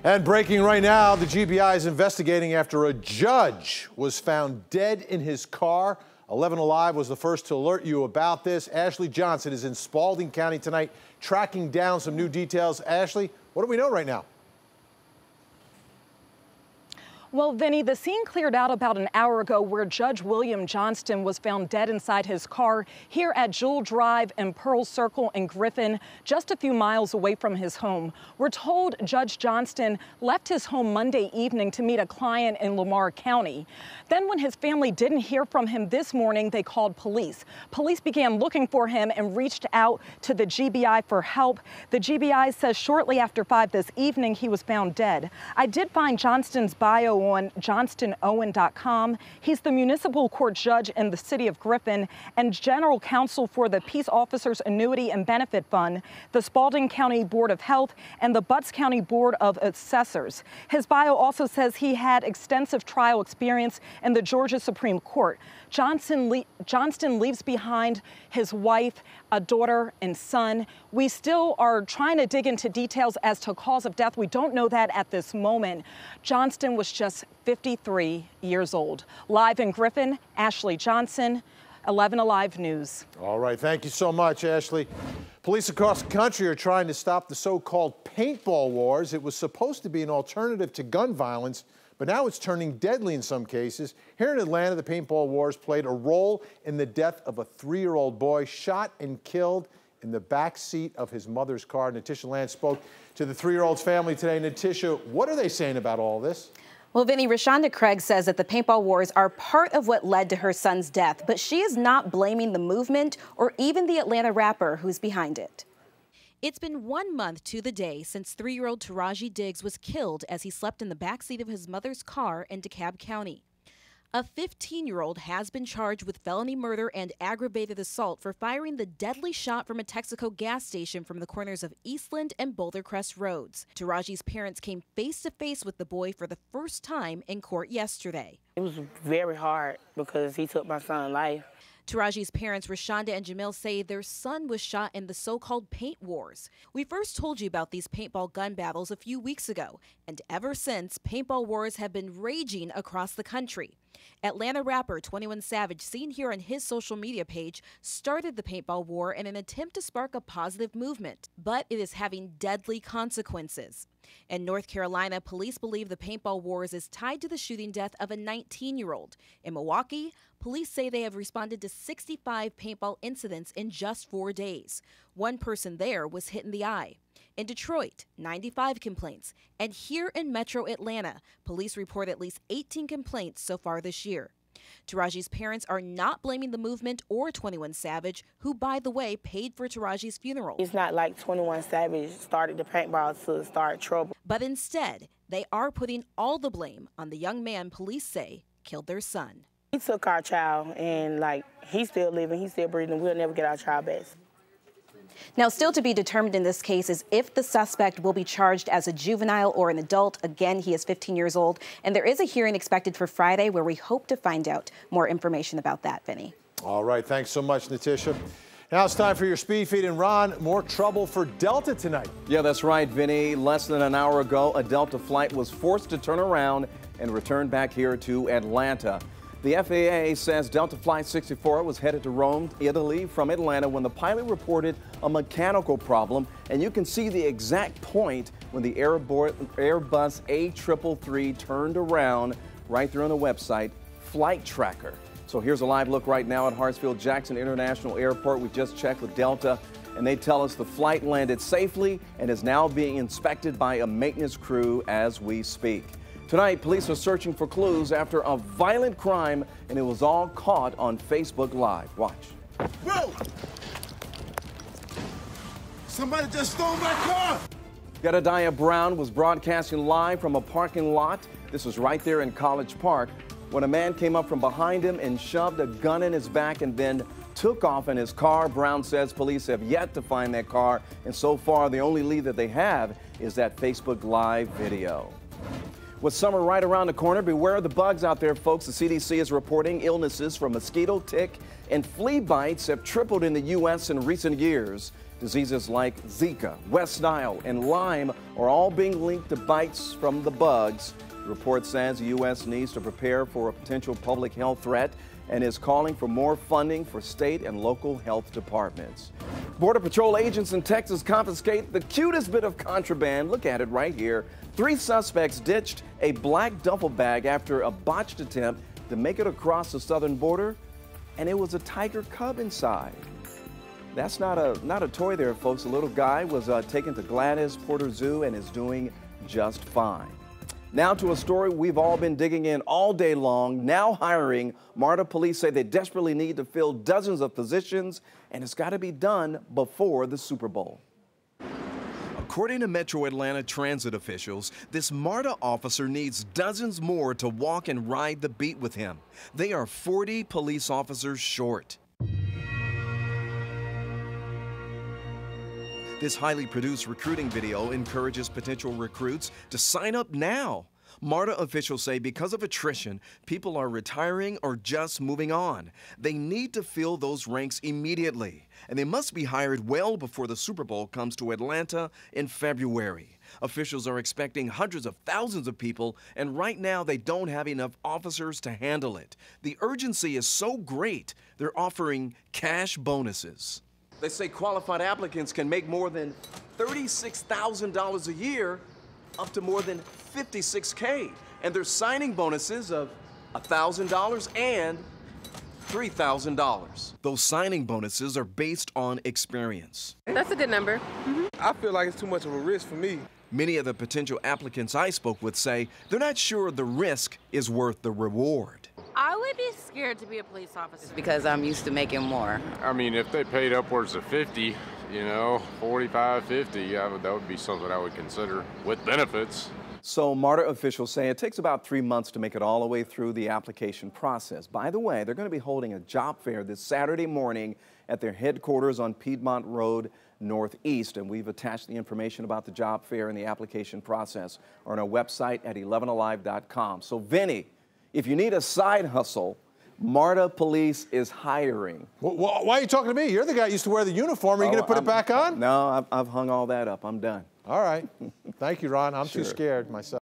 And breaking right now, the GBI is investigating after a judge was found dead in his car. 11 Alive was the first to alert you about this. Ashley Johnson is in Spalding County tonight, tracking down some new details. Ashley, what do we know right now? Well, Vinny, the scene cleared out about an hour ago where Judge William Johnston was found dead inside his car here at Jewel Drive and Pearl Circle in Griffin, just a few miles away from his home. We're told Judge Johnston left his home Monday evening to meet a client in Lamar County. Then when his family didn't hear from him this morning, they called police. Police began looking for him and reached out to the GBI for help. The GBI says shortly after 5 this evening, he was found dead. I did find Johnston's bio on JohnstonOwen.com. He's the municipal court judge in the city of Griffin and general counsel for the Peace Officers Annuity and Benefit Fund, the Spalding County Board of Health, and the Butts County Board of Assessors. His bio also says he had extensive trial experience in the Georgia Supreme Court. Johnston leaves behind his wife, a daughter, and son. We still are trying to dig into details as to cause of death. We don't know that at this moment. Johnston was just 53 years old. Live in Griffin, Ashley Johnson, 11 Alive News. All right, thank you so much, Ashley. Police across the country are trying to stop the so-called Paintball Wars. It was supposed to be an alternative to gun violence, but now it's turning deadly in some cases. Here in Atlanta, the Paintball Wars played a role in the death of a 3-year-old boy shot and killed in the back seat of his mother's car. Natisha Lance spoke to the 3-year-old's family today. Natisha, what are they saying about all this? Well, Vinny, Rashonda Craig says that the Paintball Wars are part of what led to her son's death, but she is not blaming the movement or even the Atlanta rapper who's behind it. It's been 1 month to the day since 3-year-old Taraji Diggs was killed as he slept in the backseat of his mother's car in DeKalb County. A 15-year-old has been charged with felony murder and aggravated assault for firing the deadly shot from a Texaco gas station from the corners of Eastland and Boulder Crest Roads. Taraji's parents came face-to-face with the boy for the first time in court yesterday. It was very hard because he took my son's life. Taraji's parents, Rashonda and Jamil, say their son was shot in the so-called Paint Wars. We first told you about these paintball gun battles a few weeks ago, and ever since, Paintball Wars have been raging across the country. Atlanta rapper 21 Savage, seen here on his social media page, started the paintball war in an attempt to spark a positive movement, but it is having deadly consequences. In North Carolina, police believe the paintball wars is tied to the shooting death of a 19-year-old. In Milwaukee, police say they have responded to 65 paintball incidents in just 4 days. One person there was hit in the eye. In Detroit, 95 complaints. And here in Metro Atlanta, police report at least 18 complaints so far this year. Taraji's parents are not blaming the movement or 21 Savage, who, by the way, paid for Taraji's funeral. It's not like 21 Savage started the paintball to start trouble. But instead, they are putting all the blame on the young man police say killed their son. He took our child, and he's still living, he's still breathing. We'll never get our child back. Now, still to be determined in this case is if the suspect will be charged as a juvenile or an adult. Again, he is 15 years old, and there is a hearing expected for Friday where we hope to find out more information about that, Vinny. All right, thanks so much, Natisha. Now it's time for your speed feed, and Ron, more trouble for Delta tonight. Yeah, that's right, Vinny. Less than an hour ago, a Delta flight was forced to turn around and return back here to Atlanta. The FAA says Delta Flight 64 was headed to Rome, Italy from Atlanta when the pilot reported a mechanical problem, and you can see the exact point when the Airbus A333 turned around right there on the website, Flight Tracker. So here's a live look right now at Hartsfield-Jackson International Airport. We just checked with Delta, and they tell us the flight landed safely and is now being inspected by a maintenance crew as we speak. Tonight, police are searching for clues after a violent crime, and it was all caught on Facebook Live. Watch. Bro! Somebody just stole my car! Jedediah Brown was broadcasting live from a parking lot. This was right there in College Park when a man came up from behind him and shoved a gun in his back and then took off in his car. Brown says police have yet to find that car, and so far the only lead that they have is that Facebook Live video. With summer right around the corner, beware of the bugs out there, folks. The CDC is reporting illnesses from mosquito, tick, and flea bites have tripled in the U.S. in recent years. Diseases like Zika, West Nile, and Lyme are all being linked to bites from the bugs. The report says the U.S. needs to prepare for a potential public health threat and is calling for more funding for state and local health departments. Border Patrol agents in Texas confiscate the cutest bit of contraband. Look at it right here. 3 suspects ditched a black duffel bag after a botched attempt to make it across the southern border, and it was a tiger cub inside. That's not a toy there, folks. The little guy was taken to Gladys Porter Zoo and is doing just fine. Now to a story we've all been digging in all day long, now hiring. MARTA police say they desperately need to fill dozens of positions, and it's got to be done before the Super Bowl. According to Metro Atlanta transit officials, this MARTA officer needs dozens more to walk and ride the beat with him. They are 40 police officers short. This highly produced recruiting video encourages potential recruits to sign up now. MARTA officials say because of attrition, people are retiring or just moving on. They need to fill those ranks immediately, and they must be hired well before the Super Bowl comes to Atlanta in February. Officials are expecting hundreds of thousands of people, and right now they don't have enough officers to handle it. The urgency is so great, they're offering cash bonuses. They say qualified applicants can make more than $36,000 a year, up to more than $56K. And there's signing bonuses of $1,000 and $3,000. Those signing bonuses are based on experience. That's a good number. I feel like it's too much of a risk for me. Many of the potential applicants I spoke with say they're not sure the risk is worth the reward. I would be scared to be a police officer because I'm used to making more. I mean, if they paid upwards of 50, 45, 50, that would be something I would consider with benefits. So MARTA officials say it takes about 3 months to make it all the way through the application process. By the way, they're going to be holding a job fair this Saturday morning at their headquarters on Piedmont Road Northeast, and we've attached the information about the job fair and the application process on our website at 11alive.com. So Vinny, if you need a side hustle, MARTA Police is hiring. Well, why are you talking to me? You're the guy who used to wear the uniform. Are you going to put it back on? No, I've hung all that up. I'm done. All right. Thank you, Ron. I'm Sure. too scared myself.